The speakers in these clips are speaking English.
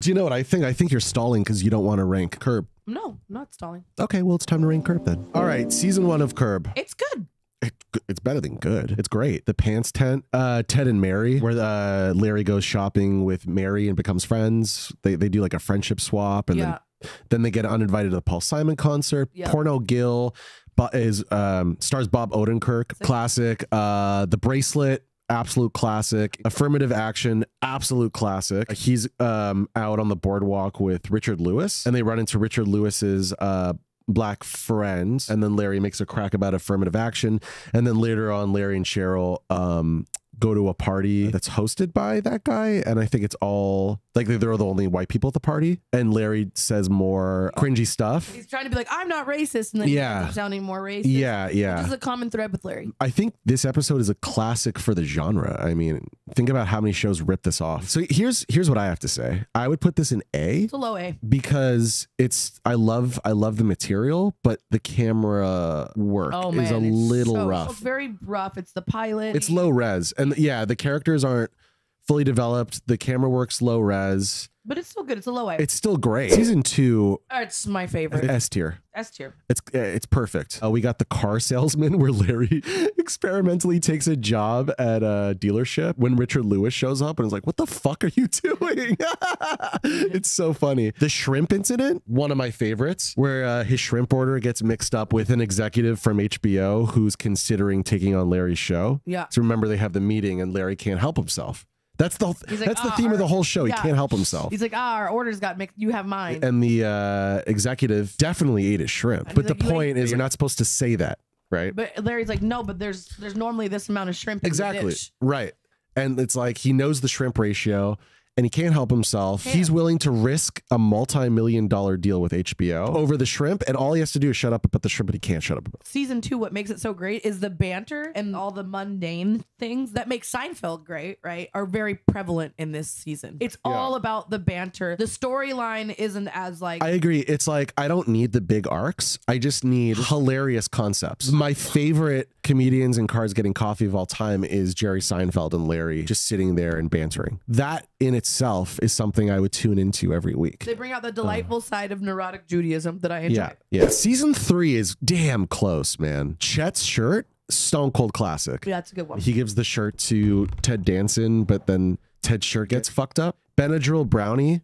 Do you know what I think? I think you're stalling because you don't want to rank Curb. No, I'm not stalling. Okay, well, it's time to rank Curb then. All right, season 1 of Curb. It's good. It's better than good. It's great. The pants tent, Ted and Mary, where Larry goes shopping with Mary and becomes friends. They do like a friendship swap, and then they get uninvited to the Paul Simon concert. Porno Gil stars Bob Odenkirk. Classic. The Bracelet. Absolute classic. Affirmative Action, absolute classic. He's out on the boardwalk with Richard Lewis, and they run into Richard Lewis's black friends, and then Larry makes a crack about affirmative action, and then later on Larry and Cheryl go to a party that's hosted by that guy, and I think it's all like they're the only white people at the party, and Larry says more cringy stuff. He's trying to be like, I'm not racist, and then he ends up sounding more racist. Yeah. Which is a common thread with Larry. I think this episode is a classic for the genre. I mean, think about how many shows rip this off. So here's what I have to say. I would put this in A. It's a low A. Because I love the material, but the camera work is a little rough. It's very rough. It's the pilot. It's low res. And yeah, the characters aren't fully developed. The camera works low res. But it's still good. It's a low A. It's still great. Season 2. It's my favorite. S tier. S tier. It's perfect. We got the car salesman where Larry experimentally takes a job at a dealership when Richard Lewis shows up and is like, what the fuck are you doing? It's so funny. The shrimp incident, one of my favorites, where his shrimp order gets mixed up with an executive from HBO who's considering taking on Larry's show. Yeah. So remember, they have the meeting and Larry can't help himself. That's the theme of the whole show. He can't help himself. He's like, our orders got mixed. You have mine. And the executive definitely ate his shrimp. But the point is, you're not supposed to say that, right? But Larry's like, no, but there's normally this amount of shrimp in the dish. Right. And it's like he knows the shrimp ratio, and he can't help himself. He's willing to risk a multi-million-dollar deal with HBO over the shrimp, and all he has to do is shut up about the shrimp, but he can't shut up about it. Season 2, what makes it so great is the banter and all the mundane things that make Seinfeld great, right, are very prevalent in this season. It's all about the banter. The storyline isn't as like... I agree. It's like, I don't need the big arcs. I just need hilarious concepts. My favorite comedians and Cars Getting Coffee of all time is Jerry Seinfeld and Larry just sitting there and bantering. That in itself is something I would tune into every week. They bring out the delightful side of neurotic Judaism that I enjoy. Yeah. Season 3 is damn close, man. Chet's shirt, stone cold classic. Yeah, that's a good one. He gives the shirt to Ted Danson, but then Ted's shirt gets fucked up. Benadryl brownie,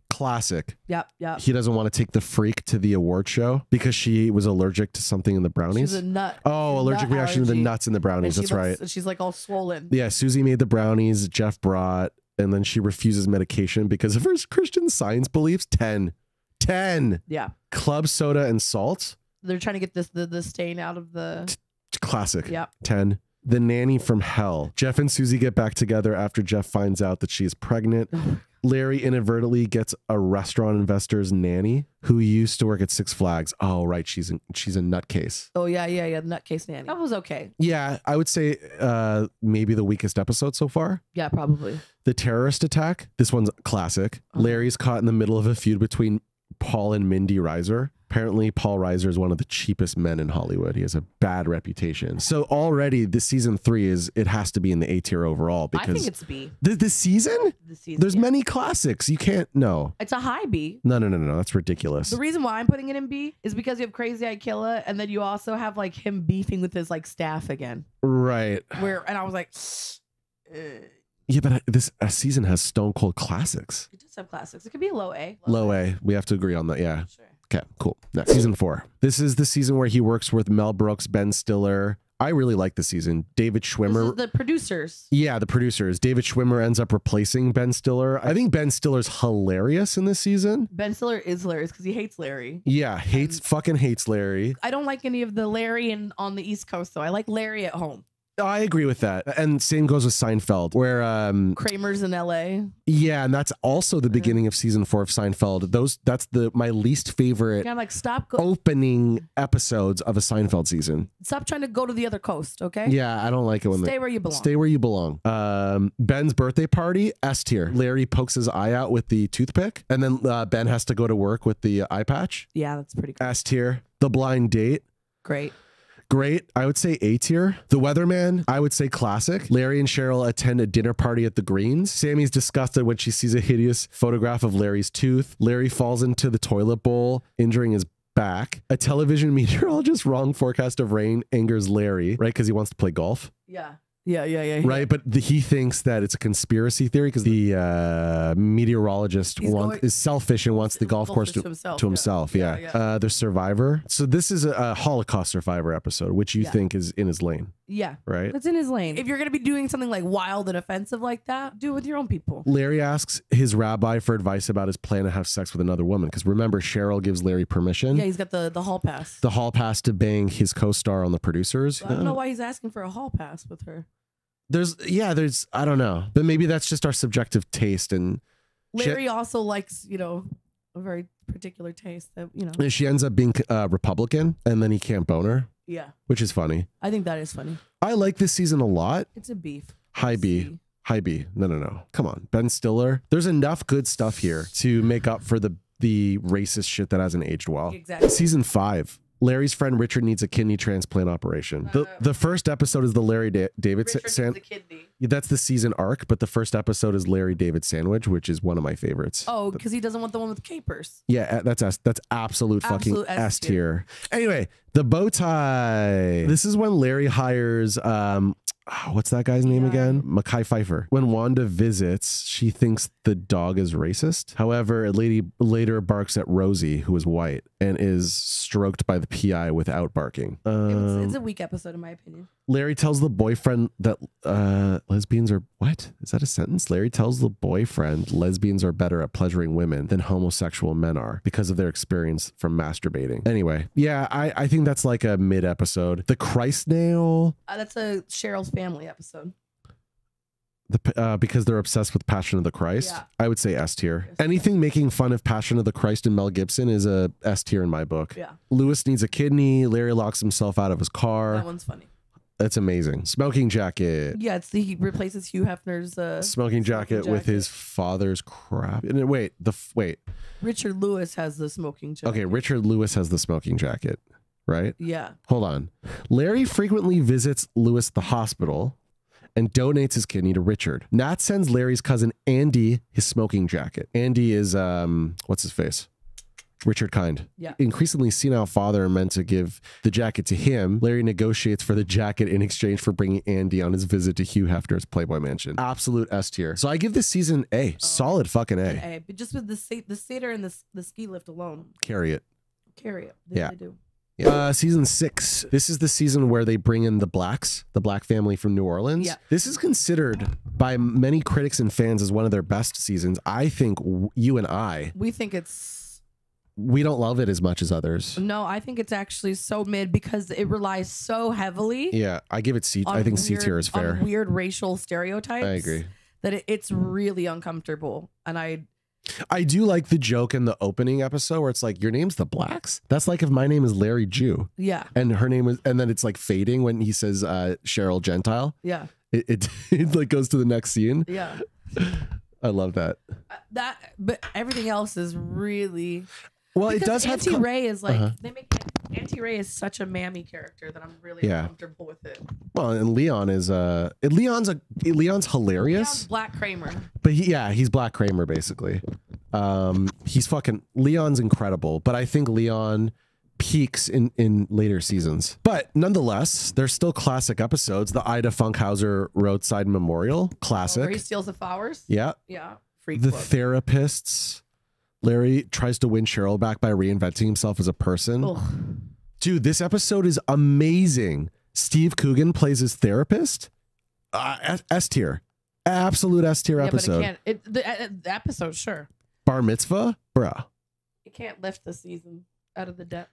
classic. Yep. He doesn't want to take the freak to the award show because she was allergic to something in the brownies. She's a nut. Oh, allergic reaction to the nuts in the brownies. That's right. She's like all swollen. Yeah, Susie made the brownies. Jeff brought, and then she refuses medication because of her Christian Science beliefs. 10. Yeah. Club soda and salt. They're trying to get the stain out of the... Classic. Yeah. 10. The nanny from hell. Jeff and Susie get back together after Jeff finds out that she is pregnant. Larry inadvertently gets a restaurant investor's nanny who used to work at Six Flags. Oh, right. She's a nutcase. Oh, yeah. Nutcase nanny. That was okay. Yeah, I would say maybe the weakest episode so far. Yeah, probably. The terrorist attack. This one's classic. Larry's caught in the middle of a feud between Paul and Mindy Reiser. Apparently, Paul Reiser is one of the cheapest men in Hollywood. He has a bad reputation. So already, this season 3 it has to be in the A tier overall because I think it's B. The season? There's many classics. You can't It's a high B. No. That's ridiculous. The reason why I'm putting it in B is because you have Crazy Eye Killa, and then you also have like him beefing with his like staff again. Right. And I was like, yeah, but this season has stone cold classics. It does have classics. It could be a low A. Low A. We have to agree on that. Yeah. Sure. Okay, cool. Next, season 4. This is the season where he works with Mel Brooks, Ben Stiller. I really like the season. David Schwimmer. This is the producers. Yeah, the producers. David Schwimmer ends up replacing Ben Stiller. I think Ben Stiller's hilarious in this season. Ben Stiller is hilarious because he hates Larry. Yeah, fucking hates Larry. I don't like any of the Larry on the East Coast, though. I like Larry at home. I agree with that. And same goes with Seinfeld, where Kramer's in LA. Yeah, and that's also the beginning of season 4 of Seinfeld. That's my least favorite opening episodes of a Seinfeld season. Stop trying to go to the other coast, okay? Yeah, I don't like it when stay where you belong. Stay where you belong. Ben's birthday party, S tier. Larry pokes his eye out with the toothpick, and then Ben has to go to work with the eye patch. Yeah, that's pretty cool. S tier. The blind date. Great. Great. I would say A tier. The Weatherman, I would say classic. Larry and Cheryl attend a dinner party at the Greens. Sammy's disgusted when she sees a hideous photograph of Larry's tooth. Larry falls into the toilet bowl, injuring his back. A television meteorologist wrong forecast of rain angers Larry, right? Because he wants to play golf. Yeah. Right, but he thinks that it's a conspiracy theory because the meteorologist is selfish and wants the golf course to himself. Yeah. The Survivor. So this is a Holocaust survivor episode, which you think is in his lane. Yeah. Right? It's in his lane. If you're going to be doing something like wild and offensive like that, do it with your own people. Larry asks his rabbi for advice about his plan to have sex with another woman. Because remember, Cheryl gives Larry permission. Yeah, he's got the hall pass. The hall pass to bang his co-star on The Producers. I don't know why he's asking for a hall pass with her. There's I don't know, but maybe that's just our subjective taste. And Larry also likes, a very particular taste that, And she ends up being Republican, and then he can't bone her. Yeah. Which is funny. I think that is funny. I like this season a lot. It's a beef. High B. No. Come on. Ben Stiller. There's enough good stuff here to make up for the racist shit that hasn't aged well. Exactly. Season 5. Larry's friend Richard needs a kidney transplant operation. The first episode is the Larry David kidney. That's the season arc, but the first episode is Larry David sandwich, which is one of my favorites. Oh, because he doesn't want the one with capers. Yeah, that's absolute fucking S tier. Anyway, the bow tie. This is when Larry hires what's that guy's name again? Mekhi Phifer. When Wanda visits, she thinks the dog is racist. However, a lady later barks at Rosie, who is white, and is stroked by the PI without barking. It's a weak episode, in my opinion. Larry tells the boyfriend that lesbians are... What? Is that a sentence? Larry tells the boyfriend lesbians are better at pleasuring women than homosexual men are because of their experience from masturbating. Anyway, yeah, I think that's like a mid-episode. The Christ nail... that's a Cheryl's family episode. Because they're obsessed with Passion of the Christ. Yeah. I would say S tier. Anything making fun of Passion of the Christ and Mel Gibson is a S tier in my book. Yeah. Lewis needs a kidney. Larry locks himself out of his car. That one's funny. That's amazing. Smoking jacket. Yeah, he replaces Hugh Hefner's smoking jacket with his father's crap. Wait. Richard Lewis has the smoking jacket. Okay, Richard Lewis has the smoking jacket, right? Yeah. Hold on. Larry frequently visits Lewis at the hospital and donates his kidney to Richard. Nat sends Larry's cousin Andy his smoking jacket. Andy is what's his face? Richard Kind. Yeah. Increasingly senile father meant to give the jacket to him. Larry negotiates for the jacket in exchange for bringing Andy on his visit to Hugh Hefner's Playboy Mansion. Absolute S tier. So I give this season A. Solid fucking A. But just with the satyr and the ski lift alone. Carry it. They do. Yeah. Season 6. This is the season where they bring in the blacks, the black family from New Orleans. Yeah. This is considered by many critics and fans as one of their best seasons. I think you and I. We don't love it as much as others. No, I think it's actually so mid because it relies so heavily. Yeah, I give it C. I think C tier is fair. On weird racial stereotypes. I agree. That it's really uncomfortable. And I do like the joke in the opening episode where it's like, your name's the Blacks? That's like if my name is Larry Jew. Yeah. And her name is, and then it's like fading when he says Cheryl Gentile. Yeah. It like goes to the next scene. Yeah. I love that. But everything else is really... Well, it does have... Auntie Ray is like... Auntie Ray is such a mammy character that I'm really uncomfortable with it. Well, and Leon is Leon's hilarious. Leon's Black Kramer. But he's Black Kramer basically. Leon's incredible, but I think Leon peaks in later seasons. But nonetheless, there's still classic episodes. The Ida Funkhouser Roadside Memorial, classic. Where he steals the flowers? Yeah. Yeah. The Therapists. Larry tries to win Cheryl back by reinventing himself as a person. Ugh. Dude, this episode is amazing. Steve Coogan plays his therapist. S tier. Absolute S tier episode. But the episode, sure. Bar Mitzvah? Bruh. It can't lift the season out of the depths.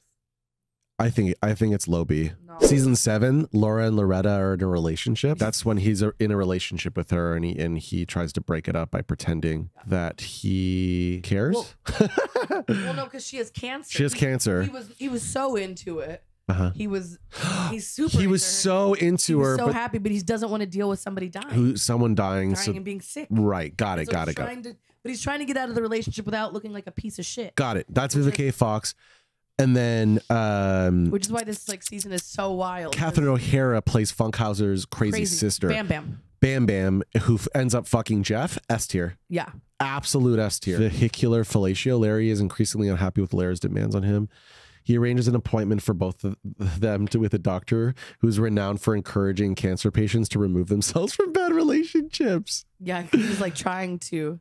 I think it's low B. No. Season 7, Laura and Loretta are in a relationship. That's when he's in a relationship with her, and he tries to break it up by pretending that he cares. Well, no, because she has cancer. She has cancer. He was so into it. He's super. He was so into her. So happy, but he doesn't want to deal with somebody dying. Someone dying and being sick. Right. Got it. But he's trying to get out of the relationship without looking like a piece of shit. Got it. That's Vivica A. Fox. And then which is why this like season is so wild. Catherine O'Hara plays Funkhouser's crazy sister. Bam Bam. Bam Bam, who ends up fucking Jeff. S tier. Yeah. Absolute S tier. Vehicular fellatio. Larry is increasingly unhappy with Lara's demands on him. He arranges an appointment for both of them with a doctor who's renowned for encouraging cancer patients to remove themselves from bad relationships. Yeah, he was like trying to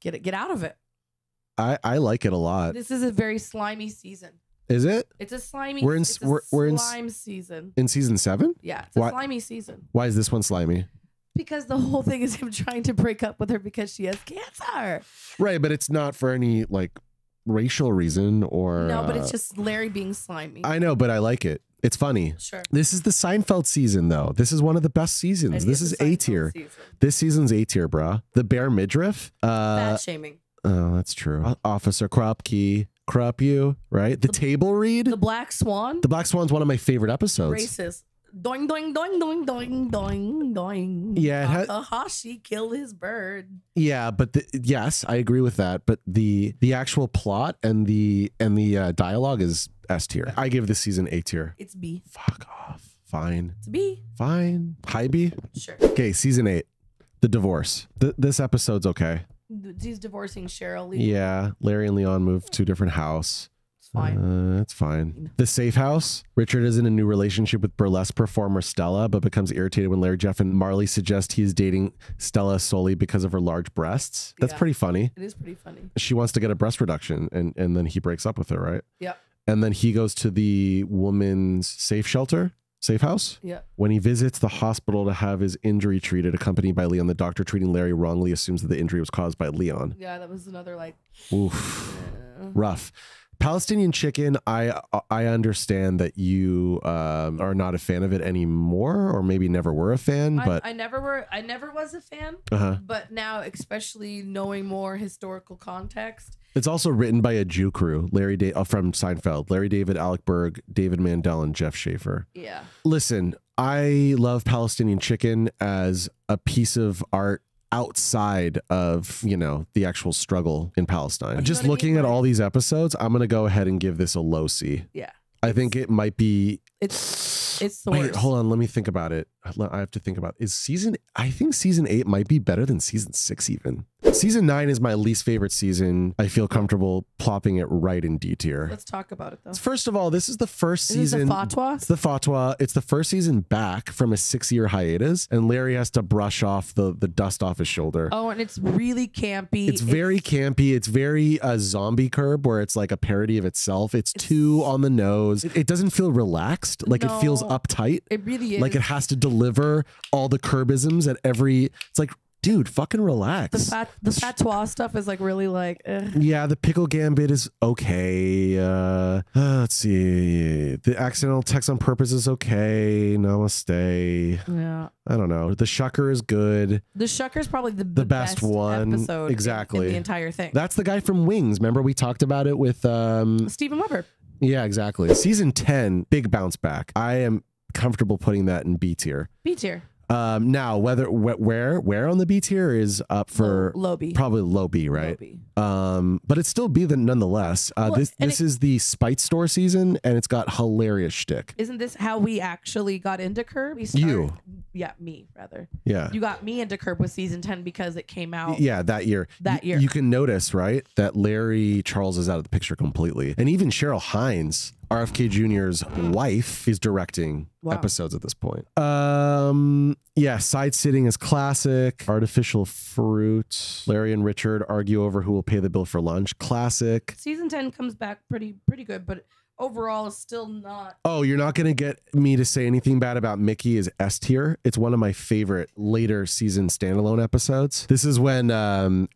get out of it. I like it a lot. This is a very slimy season. Is it? It's a slimy. We're in slime season. In season 7. Yeah, it's a slimy season. Why is this one slimy? Because the whole thing is him trying to break up with her because she has cancer. Right, but it's not for any like racial reason or no, but it's just Larry being slimy. I know, but I like it. It's funny. Sure. This is the Seinfeld season, though. This is one of the best seasons. This is A tier. This season's A tier, bruh. The bare midriff. Fat shaming. Oh, that's true. Officer Krupke. Krupp you, right? The table read. The Black Swan. The Black Swan's one of my favorite episodes. Racist. Doing, doing, doing, doing, doing, doing, doing. Yeah. Takahashi killed his bird. Yeah, but yes, I agree with that. But the actual plot and the dialogue is S tier. I give this season A tier. It's B. Fuck off. Fine. It's B. Fine. High B? Sure. Okay, season 8. The divorce. This episode's okay. He's divorcing Cheryl Lee. Yeah. Larry and Leon move to a different house. It's fine. It's fine. The safe house. Richard is in a new relationship with burlesque performer Stella, but becomes irritated when Larry, Jeff, and Marley suggest he is dating Stella solely because of her large breasts. That's pretty funny. It is pretty funny. She wants to get a breast reduction, and then he breaks up with her, right? Yeah. And then he goes to the woman's safe house. Yeah. When he visits the hospital to have his injury treated, accompanied by Leon, the doctor treating Larry wrongly assumes that the injury was caused by Leon. Yeah, that was another like. Oof. Rough. Palestinian Chicken, I understand that you are not a fan of it anymore, or maybe never were a fan. But I never was a fan. But now, especially knowing more historical context, it's also written by a Jew crew, from Seinfeld, Larry David, Alec Berg, David Mandel, and Jeff Schaefer. Yeah. Listen, I love Palestinian Chicken as a piece of art outside of, the actual struggle in Palestine. Just looking at all these episodes, I'm going to go ahead and give this a low C. Yeah. I think it might be. It's the Wait, worst. hold on. Let me think about it. I have to think about it. I think season 8 might be better than season 6 even. Season 9 is my least favorite season. I feel comfortable plopping it right in D tier. Let's talk about it though. First of all, this is the first season. Is this the fatwa? It's the fatwa. It's the first season back from a 6-year hiatus, and Larry has to brush off the dust off his shoulder. Oh, and it's really campy. It's very campy. It's very Zombie Curb, where it's like a parody of itself. It's too on the nose. It doesn't feel relaxed. Like it feels uptight. It really is. Like it has to deliver all the curbisms at every. It's like, dude, fucking relax. The fatwa stuff is like really like. Yeah, the pickle gambit is okay. Let's see. The accidental text on purpose is okay. Namaste. Yeah. I don't know. The Shucker is good. The Shucker is probably the best one. Episode Exactly. in the entire thing. That's the guy from Wings. Remember we talked about it with Stephen Weber. Yeah, exactly. Season 10, big bounce back. I am comfortable putting that in B tier. B tier. Now where on the B tier is up for low B. Probably low B, right? Low B. But it's still B nonetheless. This is the Spite Store season, and it's got hilarious shtick. Isn't this how we actually got into Curb? Me rather. Yeah. You got me into Curb with season 10 because it came out. Yeah, that year. You can notice, right, that Larry Charles is out of the picture completely, and even Cheryl Hines, RFK Jr.'s wife, is directing episodes at this point. Yeah, Side Sitting is classic. Artificial Fruit. Larry and Richard argue over who will pay the bill for lunch. Classic. Season 10 comes back pretty good, but overall it's still not. Oh, you're not going to get me to say anything bad about Mickey is S tier. It's one of my favorite later season standalone episodes. This is when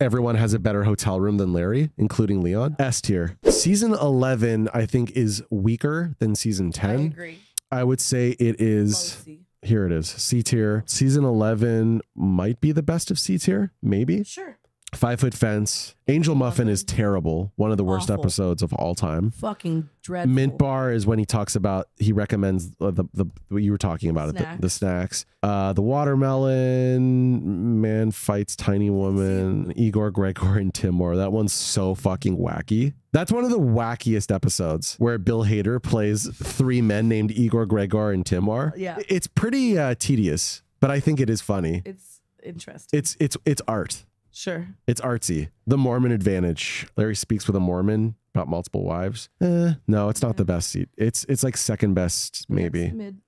everyone has a better hotel room than Larry, including Leon. S tier. Season 11, I think, is weaker than season 10. I agree. I would say it is. Here it is. C tier. Season 11 might be the best of C tier. Maybe. Sure. 5 Foot Fence. Angel Muffin is terrible. One of the worst Awful. episodes of all time. Fucking dreadful. Mint Bar is when he talks about, he recommends the what you were talking about, the snacks. The watermelon, man fights tiny woman, Igor, Gregor, and Timur. That one's so fucking wacky. That's one of the wackiest episodes where Bill Hader plays 3 men named Igor, Gregor, and Timur. Yeah. It's pretty tedious, but I think it is funny. It's interesting. It's art. Sure. It's artsy. The Mormon Advantage. Larry speaks with a Mormon about multiple wives. No, it's not the best seat. It's like second best, maybe. It's mid.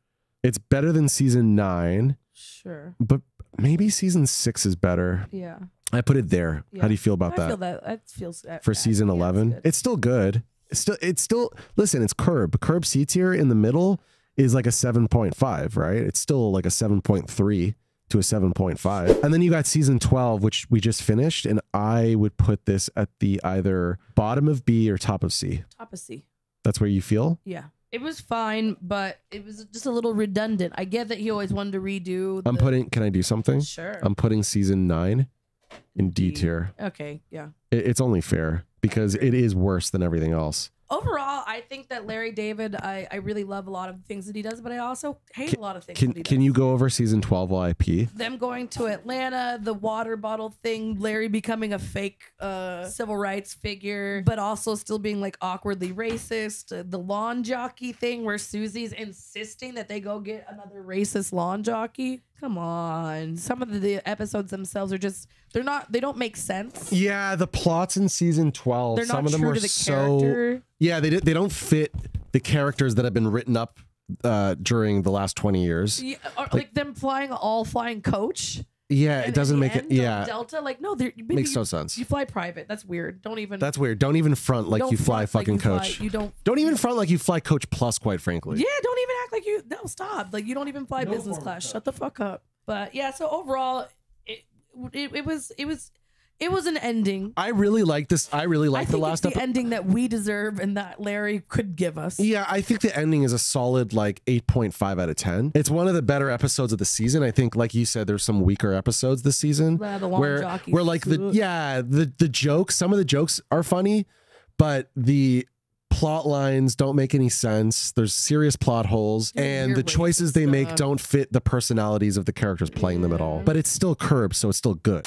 It's better than season 9. Sure. But maybe season 6 is better. Yeah. I put it there. Yeah. How do you feel about that? I feel that feels for season 11. It's still good. It's still listen, it's Curb. Curb C tier in the middle is like a 7.5, right? It's still like a 7.3 to a 7.5. And then you got season 12, which we just finished, and I would put this at the either bottom of B or top of C. Top of C. That's where you feel? Yeah. It was fine, but it was just a little redundant. I get that he always wanted to redo. Can I do something? Sure. I'm putting season 9 in D tier. Okay, yeah. It's only fair because it is worse than everything else. Overall, I think that Larry David, I really love a lot of the things that he does, but I also hate a lot of things that he does. Can you go over season 12 while I pee? Them going to Atlanta, the water bottle thing, Larry becoming a fake civil rights figure, but also still being like awkwardly racist. The lawn jockey thing where Susie's insisting that they go get another racist lawn jockey. Come on. Some of the episodes themselves are just, they don't make sense. Yeah, the plots in season 12, They're not some of them true are to the so character. Yeah, they don't fit the characters that have been written up during the last 20 years. Yeah, or like them flying coach. Yeah, it doesn't make it. Yeah, Delta, like no, makes no sense. You fly private. That's weird. That's weird. Don't even front like you fly fucking coach. You don't even front like you fly coach plus. Quite frankly. Yeah, don't even act like you. No, stop. Like you don't even fly business class. Shut the fuck up. But yeah, so overall, it was an ending. I really like this. I really like the last episode. The ending that we deserve and that Larry could give us. Yeah, I think the ending is a solid like 8.5 out of 10. It's one of the better episodes of the season. I think, like you said, there's some weaker episodes this season where like the jokes, some of the jokes are funny, but the plot lines don't make any sense. There's serious plot holes, and the choices they make don't fit the personalities of the characters playing them at all. But it's still Curb, so it's still good.